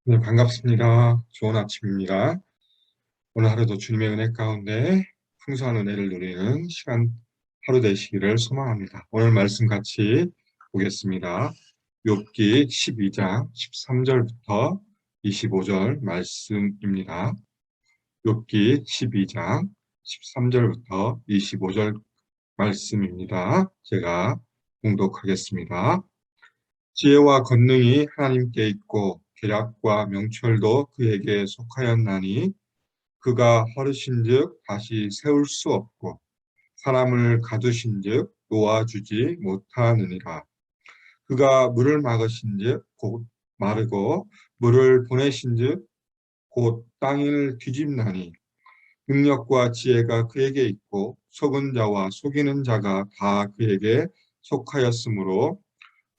네, 반갑습니다. 좋은 아침입니다. 오늘 하루도 주님의 은혜 가운데 풍성한 은혜를 누리는 시간 하루 되시기를 소망합니다. 오늘 말씀 같이 보겠습니다. 욥기 12장 13절부터 25절 말씀입니다. 욥기 12장 13절부터 25절 말씀입니다. 제가 봉독하겠습니다. 지혜와 권능이 하나님께 있고 계략과 명철도 그에게 속하였나니 그가 허르신즉 다시 세울 수 없고 사람을 가두신즉 놓아주지 못하느니라. 그가 물을 막으신즉 곧 마르고 물을 보내신즉 곧 땅을 뒤집나니 능력과 지혜가 그에게 있고 속은 자와 속이는 자가 다 그에게 속하였으므로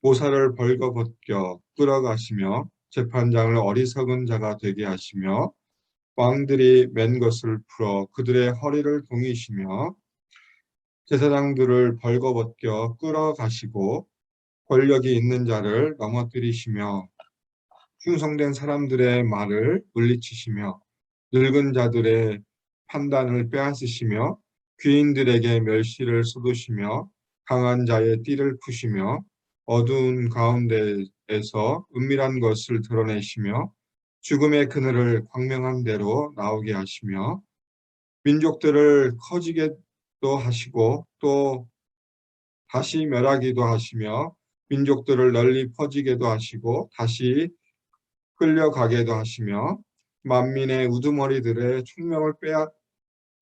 모사를 벌거벗겨 끌어가시며 재판장을 어리석은 자가 되게 하시며 왕들이 맨 것을 풀어 그들의 허리를 동이시며 제사장들을 벌거벗겨 끌어가시고 권력이 있는 자를 넘어뜨리시며 충성된 사람들의 말을 물리치시며 늙은 자들의 판단을 빼앗으시며 귀인들에게 멸시를 쏟으시며 강한 자의 띠를 푸시며 어두운 가운데에서 은밀한 것을 드러내시며 죽음의 그늘을 광명한 대로 나오게 하시며 민족들을 커지게도 하시고 또 다시 멸하기도 하시며 민족들을 널리 퍼지게도 하시고 다시 끌려가게도 하시며 만민의 우두머리들의 총명을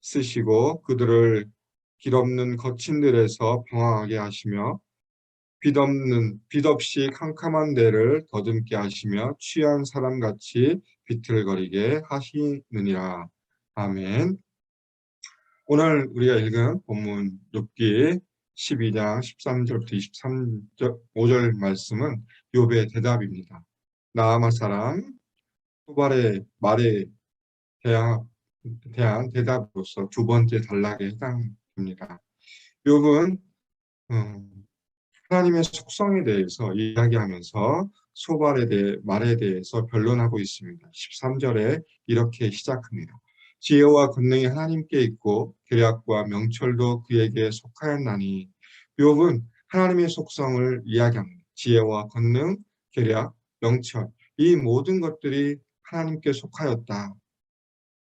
빼앗으시고 그들을 길없는 거친들에서 방황하게 하시며 빛없이 캄캄한 데를 더듬게 하시며 취한 사람같이 비틀거리게 하시느니라. 아멘. 오늘 우리가 읽은 본문 욥기 12장 13절부터 25절 말씀은 욥의 대답입니다. 나아마 사람 소발의 말에 대한 대답으로서 두 번째 단락에 해당됩니다. 욥은 하나님의 속성에 대해서 이야기하면서 소발에 대해 말에 대해서 변론하고 있습니다. 13절에 이렇게 시작합니다. 지혜와 권능이 하나님께 있고 계략과 명철도 그에게 속하였나니. 욥은 하나님의 속성을 이야기합니다. 지혜와 권능, 계략, 명철 이 모든 것들이 하나님께 속하였다.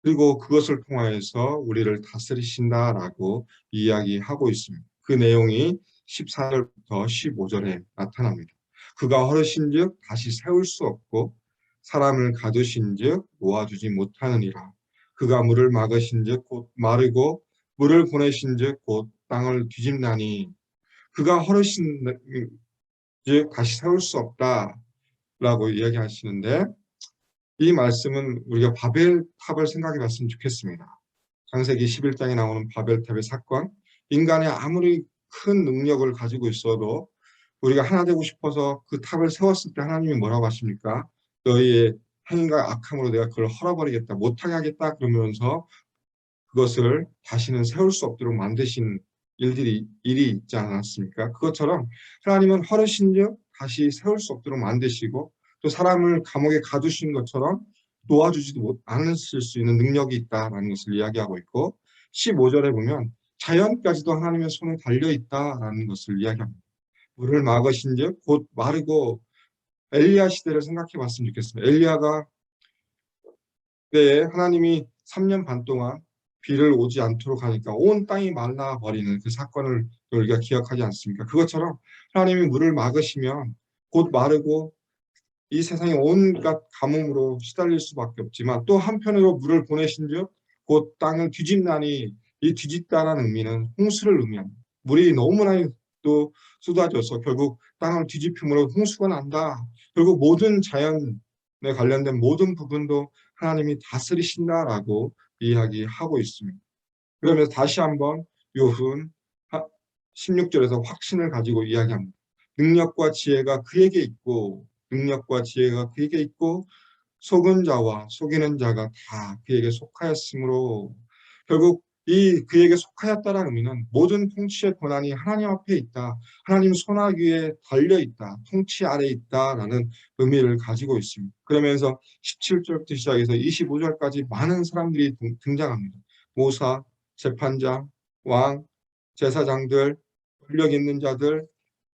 그리고 그것을 통하여서 우리를 다스리신다라고 이야기하고 있습니다. 그 내용이 14절부터 15절에 나타납니다. 그가 허르신즉 다시 세울 수 없고 사람을 가두신즉 놓아주지 못하느니라. 그가 물을 막으신즉 곧 마르고 물을 보내신즉 곧 땅을 뒤집나니. 그가 허르신즉 다시 세울 수 없다라고 이야기하시는데 이 말씀은 우리가 바벨탑을 생각해 봤으면 좋겠습니다. 창세기 11장에 나오는 바벨탑의 사건, 인간이 아무리 큰 능력을 가지고 있어도 우리가 하나 되고 싶어서 그 탑을 세웠을 때 하나님이 뭐라고 하십니까? 너희의 행위가 악함으로 내가 그걸 헐어버리겠다, 못하게 하겠다 그러면서 그것을 다시는 세울 수 없도록 만드신 일이 있지 않았습니까? 그것처럼 하나님은 허르신즉 다시 세울 수 없도록 만드시고 또 사람을 감옥에 가두신 것처럼 놓아주지도 않으실 수 있는 능력이 있다라는 것을 이야기하고 있고 15절에 보면 자연까지도 하나님의 손에 달려있다라는 것을 이야기합니다. 물을 막으신즉 곧 마르고 엘리야 시대를 생각해 봤으면 좋겠습니다. 엘리야가 때에 하나님이 3년 반 동안 비를 오지 않도록 하니까 온 땅이 말라버리는 그 사건을 우리가 기억하지 않습니까? 그것처럼 하나님이 물을 막으시면 곧 마르고 이 세상에 온갖 가뭄으로 시달릴 수밖에 없지만 또 한편으로 물을 보내신즉 곧 땅을 뒤집나니 이 뒤집다라는 의미는 홍수를 의미합니다. 물이 너무나 또 쏟아져서 결국 땅을 뒤집힘으로 홍수가 난다. 결국 모든 자연에 관련된 모든 부분도 하나님이 다스리신다라고 이야기하고 있습니다. 그러면서 다시 한번 욥은 16절에서 확신을 가지고 이야기합니다. 능력과 지혜가 그에게 있고 속은 자와 속이는 자가 다 그에게 속하였으므로 결국 이 그에게 속하였다라는 의미는 모든 통치의 권한이 하나님 앞에 있다. 하나님 손아귀에 달려 있다. 통치 아래 있다라는 의미를 가지고 있습니다. 그러면서 17절부터 시작해서 25절까지 많은 사람들이 등장합니다. 모사, 재판장, 왕, 제사장들, 권력 있는 자들,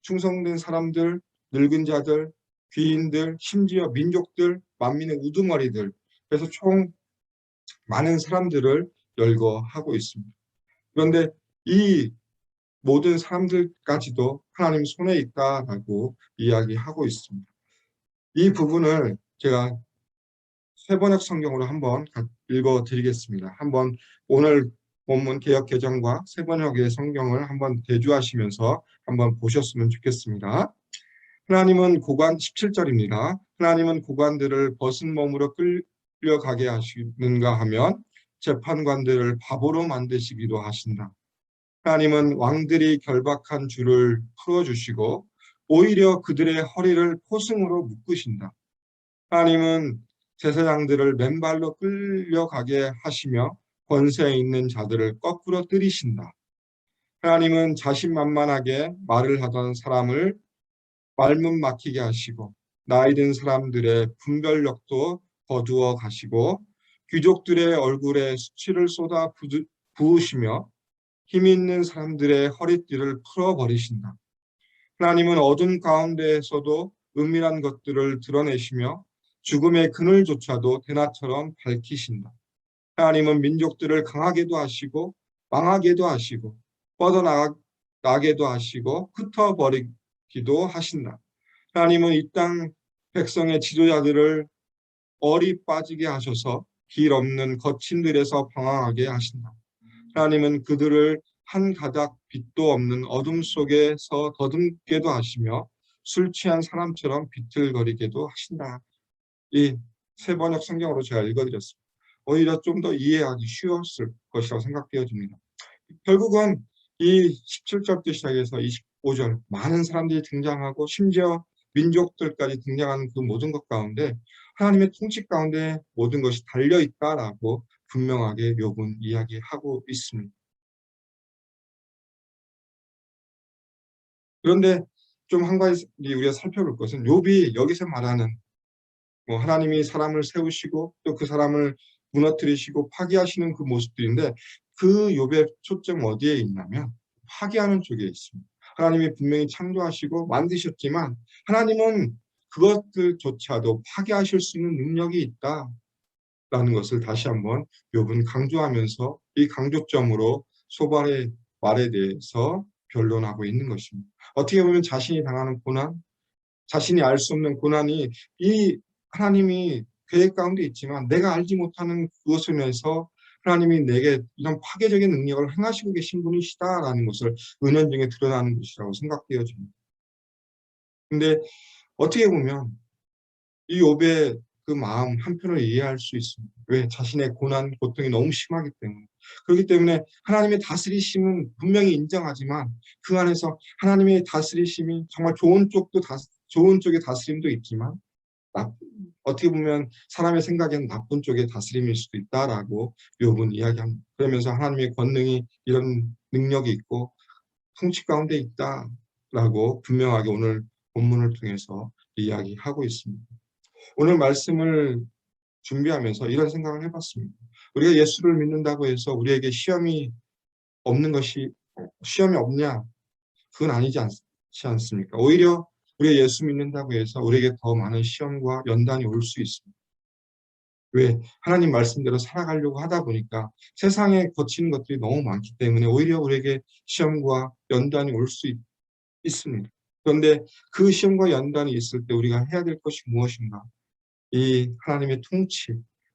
충성된 사람들, 늙은 자들, 귀인들, 심지어 민족들, 만민의 우두머리들. 그래서 총 많은 사람들을 열거하고 있습니다. 그런데 이 모든 사람들까지도 하나님 손에 있다라고 이야기하고 있습니다. 이 부분을 제가 세번역 성경으로 한번 읽어드리겠습니다. 한번 오늘 본문 개역개정과 세번역의 성경을 한번 대주하시면서 한번 보셨으면 좋겠습니다. 하나님은 고관 17절입니다. 하나님은 고관들을 벗은 몸으로 끌려가게 하시는가 하면 재판관들을 바보로 만드시기도 하신다. 하나님은 왕들이 결박한 줄을 풀어주시고 오히려 그들의 허리를 포승으로 묶으신다. 하나님은 제사장들을 맨발로 끌려가게 하시며 권세 있는 자들을 거꾸로 때리신다. 하나님은 자신만만하게 말을 하던 사람을 말문 막히게 하시고 나이 든 사람들의 분별력도 거두어 가시고 귀족들의 얼굴에 수치를 쏟아 부으시며 힘 있는 사람들의 허리띠를 풀어버리신다. 하나님은 어둠 가운데에서도 은밀한 것들을 드러내시며 죽음의 그늘조차도 대낮처럼 밝히신다. 하나님은 민족들을 강하게도 하시고 망하게도 하시고 뻗어나가게도 하시고 흩어버리기도 하신다. 하나님은 이 땅 백성의 지도자들을 얼이 빠지게 하셔서 길 없는 거친 들에서 방황하게 하신다. 하나님은 그들을 한 가닥 빛도 없는 어둠 속에서 더듬게도 하시며 술 취한 사람처럼 비틀거리게도 하신다. 이 세번역 성경으로 제가 읽어드렸습니다. 오히려 좀 더 이해하기 쉬웠을 것이라고 생각되어집니다. 결국은 이 17절부터 시작해서 25절 많은 사람들이 등장하고 심지어 민족들까지 등장하는 그 모든 것 가운데 하나님의 통치 가운데 모든 것이 달려있다라고 분명하게 욥은 이야기하고 있습니다. 그런데 좀 한 가지 우리가 살펴볼 것은 욥이 여기서 말하는 하나님이 사람을 세우시고 또 그 사람을 무너뜨리시고 파괴하시는 그 모습들인데 그 욥의 초점 어디에 있냐면 파괴하는 쪽에 있습니다. 하나님이 분명히 창조하시고 만드셨지만 하나님은 그것들조차도 파괴하실 수 있는 능력이 있다라는 것을 다시 한번 욥은 강조하면서 이 강조점으로 소발의 말에 대해서 변론하고 있는 것입니다. 어떻게 보면 자신이 당하는 고난, 자신이 알 수 없는 고난이 이 하나님이 계획 가운데 있지만 내가 알지 못하는 그것을 위해서 하나님이 내게 이런 파괴적인 능력을 행하시고 계신 분이시다라는 것을 은연중에 드러나는 것이라고 생각되어집니다. 근데 어떻게 보면 이 욥의 그 마음 한편을 이해할 수 있습니다. 왜? 자신의 고난, 고통이 너무 심하기 때문에. 그렇기 때문에 하나님의 다스리심은 분명히 인정하지만 그 안에서 하나님의 다스리심이 정말 좋은 쪽의 다스림도 있지만 어떻게 보면 사람의 생각에는 나쁜 쪽의 다스림일 수도 있다라고 욥은 이야기합니다. 그러면서 하나님의 권능이 이런 능력이 있고 통치 가운데 있다라고 분명하게 오늘 본문을 통해서 이야기하고 있습니다. 오늘 말씀을 준비하면서 이런 생각을 해봤습니다. 우리가 예수를 믿는다고 해서 우리에게 시험이 없냐? 그건 아니지 않습니까? 오히려 우리가 예수 믿는다고 해서 우리에게 더 많은 시험과 연단이 올 수 있습니다. 왜? 하나님 말씀대로 살아가려고 하다 보니까 세상에 거치는 것들이 너무 많기 때문에 오히려 우리에게 시험과 연단이 올 수 있습니다. 그런데 그 시험과 연단이 있을 때 우리가 해야 될 것이 무엇인가? 이 하나님의 통치,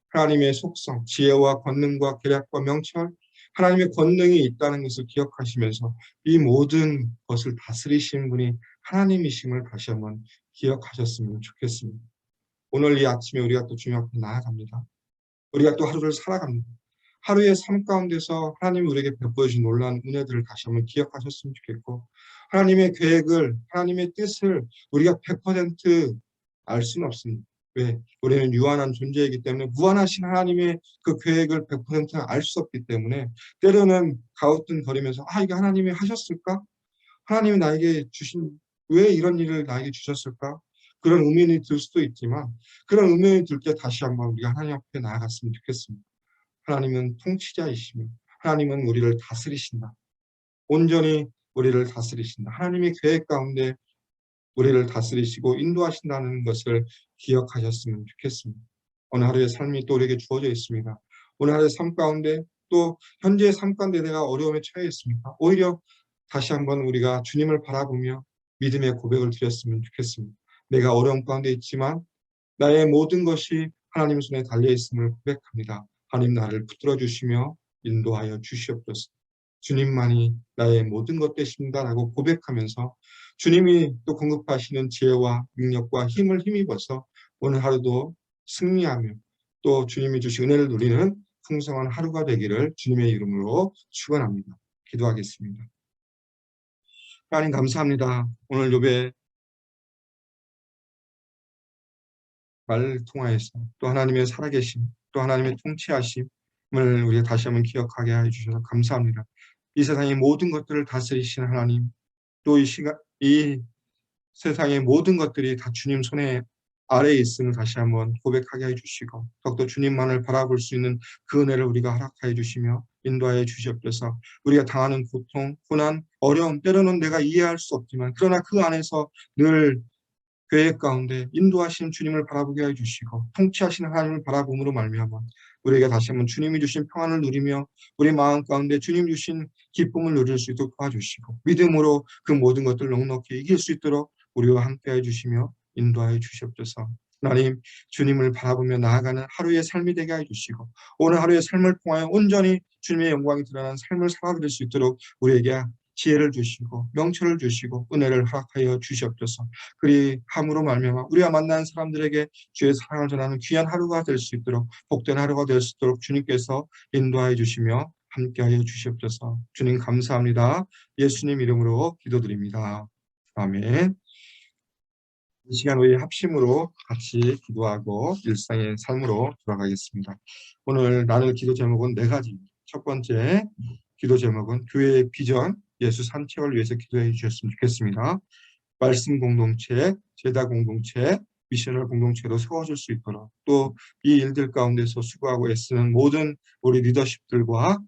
하나님의 속성, 지혜와 권능과 계략과 명철, 하나님의 권능이 있다는 것을 기억하시면서 이 모든 것을 다스리시는 분이 하나님이심을 다시 한번 기억하셨으면 좋겠습니다. 오늘 이 아침에 우리가 또 주님 앞에 나아갑니다. 우리가 또 하루를 살아갑니다. 하루의 삶 가운데서 하나님이 우리에게 베풀어 주신 놀라운 은혜들을 다시 한번 기억하셨으면 좋겠고 하나님의 계획을, 하나님의 뜻을 우리가 100% 알 수는 없습니다. 왜? 우리는 유한한 존재이기 때문에 무한하신 하나님의 그 계획을 100% 알 수 없기 때문에 때로는 가우뚱거리면서 이게 하나님이 하셨을까? 하나님이 나에게 주신 왜 이런 일을 나에게 주셨을까? 그런 의문이 들 수도 있지만 그런 의문이 들 때 다시 한번 우리가 하나님 앞에 나아갔으면 좋겠습니다. 하나님은 통치자이시며 하나님은 우리를 다스리신다. 온전히 우리를 다스리신다. 하나님의 계획 가운데 우리를 다스리시고 인도하신다는 것을 기억하셨으면 좋겠습니다. 오늘 하루의 삶이 또 우리에게 주어져 있습니다. 오늘 하루의 삶 가운데 또 현재의 삶 가운데 내가 어려움에 처해 있습니까? 오히려 다시 한번 우리가 주님을 바라보며 믿음의 고백을 드렸으면 좋겠습니다. 내가 어려움 가운데 있지만 나의 모든 것이 하나님 손에 달려 있음을 고백합니다. 하나님 나를 붙들어 주시며 인도하여 주시옵소서. 주님만이 나의 모든 것 되십니다라고 고백하면서 주님이 또 공급하시는 지혜와 능력과 힘을 힘입어서 오늘 하루도 승리하며 또 주님이 주신 은혜를 누리는 풍성한 하루가 되기를 주님의 이름으로 축원합니다. 기도하겠습니다. 하나님 감사합니다. 오늘 욥의 말을 통하여서 또 하나님의 살아계심, 또 하나님의 통치하심을 우리가 다시 한번 기억하게 해주셔서 감사합니다. 이 세상의 모든 것들을 다스리시는 하나님, 또 이 세상의 모든 것들이 다 주님 손에 아래에 있음을 다시 한번 고백하게 해주시고 더욱더 주님만을 바라볼 수 있는 그 은혜를 우리가 허락하여 주시며 인도하여 주시옵소서. 우리가 당하는 고통, 고난, 어려움, 때로는 내가 이해할 수 없지만 그러나 그 안에서 늘 계획 가운데 인도하시는 주님을 바라보게 해주시고 통치하시는 하나님을 바라봄으로 말미암아 우리에게 다시 한번 주님이 주신 평안을 누리며 우리 마음 가운데 주님 주신 기쁨을 누릴 수 있도록 도와주시고 믿음으로 그 모든 것들을 넉넉히 이길 수 있도록 우리와 함께 해주시며 인도하여 주시옵소서. 하나님 주님을 바라보며 나아가는 하루의 삶이 되게 해주시고 오늘 하루의 삶을 통하여 온전히 주님의 영광이 드러나는 삶을 살아드릴 수 있도록 우리에게 지혜를 주시고 명철을 주시고 은혜를 허락하여 주시옵소서. 그리함으로 말미암아 우리가 만나는 사람들에게 주의 사랑을 전하는 귀한 하루가 될 수 있도록 복된 하루가 될 수 있도록 주님께서 인도하여 주시며 함께하여 주시옵소서. 주님 감사합니다. 예수님 이름으로 기도드립니다. 아멘. 이 시간 우리 합심으로 같이 기도하고 일상의 삶으로 돌아가겠습니다. 오늘 나눌 기도 제목은 4가지입니다. 첫 번째 기도 제목은 교회의 비전, 예수 산책을 위해서 기도해 주셨으면 좋겠습니다. 말씀 공동체, 제자 공동체, 미셔널 공동체로 세워질 수 있도록 또 이 일들 가운데서 수고하고 애쓰는 모든 우리 리더십들과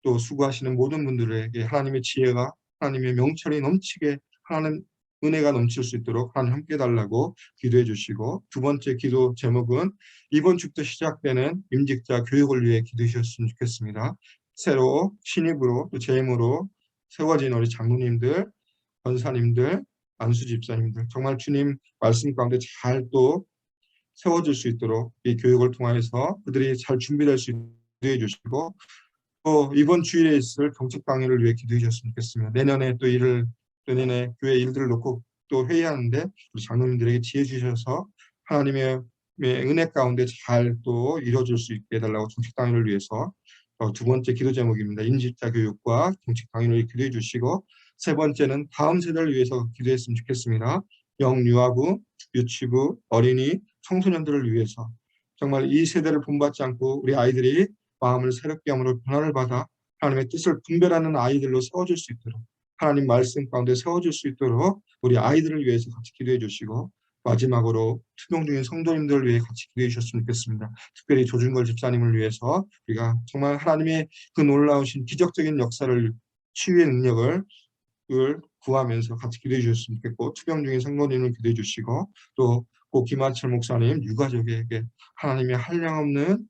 또 수고하시는 모든 분들에게 하나님의 지혜가 하나님의 명철이 넘치게 하나님 은혜가 넘칠 수 있도록 하나님 함께 달라고 기도해 주시고 두 번째 기도 제목은 이번 주부터 시작되는 임직자 교육을 위해 기도해 주셨으면 좋겠습니다. 새로 신입으로 또 재임으로 세워진 우리 장로님들, 권사님들, 안수 집사님들 정말 주님 말씀 가운데 잘 또 세워질 수 있도록 이 교육을 통해서 그들이 잘 준비될 수 있도록 기도해 주시고 또 이번 주일에 있을 정책 강의를 위해 기도해 주셨으면 좋겠습니다. 내년에 또 내년에 교회 일들을 놓고 또 회의하는데 우리 장로님들에게 지혜 주셔서 하나님의 은혜 가운데 잘 또 이루어질 수 있게 해달라고 정책 강의를 위해서 두 번째 기도 제목입니다. 임직자 교육과 정책 강의를 위해 기도해 주시고 세 번째는 다음 세대를 위해서 기도했으면 좋겠습니다. 영유아부, 유치부, 어린이, 청소년들을 위해서 정말 이 세대를 본받지 않고 우리 아이들이 마음을 새롭게 함으로 변화를 받아 하나님의 뜻을 분별하는 아이들로 세워질 수 있도록 하나님 말씀 가운데 세워질 수 있도록 우리 아이들을 위해서 같이 기도해 주시고 마지막으로 투병 중인 성도님들을 위해 같이 기도해 주셨으면 좋겠습니다. 특별히 조준걸 집사님을 위해서 우리가 정말 하나님의 그 놀라우신 기적적인 역사를 치유의 능력을 구하면서 같이 기도해 주셨으면 좋겠고 투병 중인 성도님을 기도해 주시고 또 고 김한철 목사님 유가족에게 하나님의 한량없는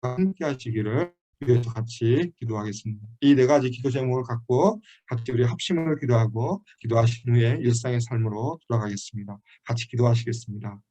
함께 하시기를 위해서 같이 기도하겠습니다. 이 4가지 기도 제목을 갖고 같이 우리 합심을 기도하고 기도하신 후에 일상의 삶으로 돌아가겠습니다. 같이 기도하시겠습니다.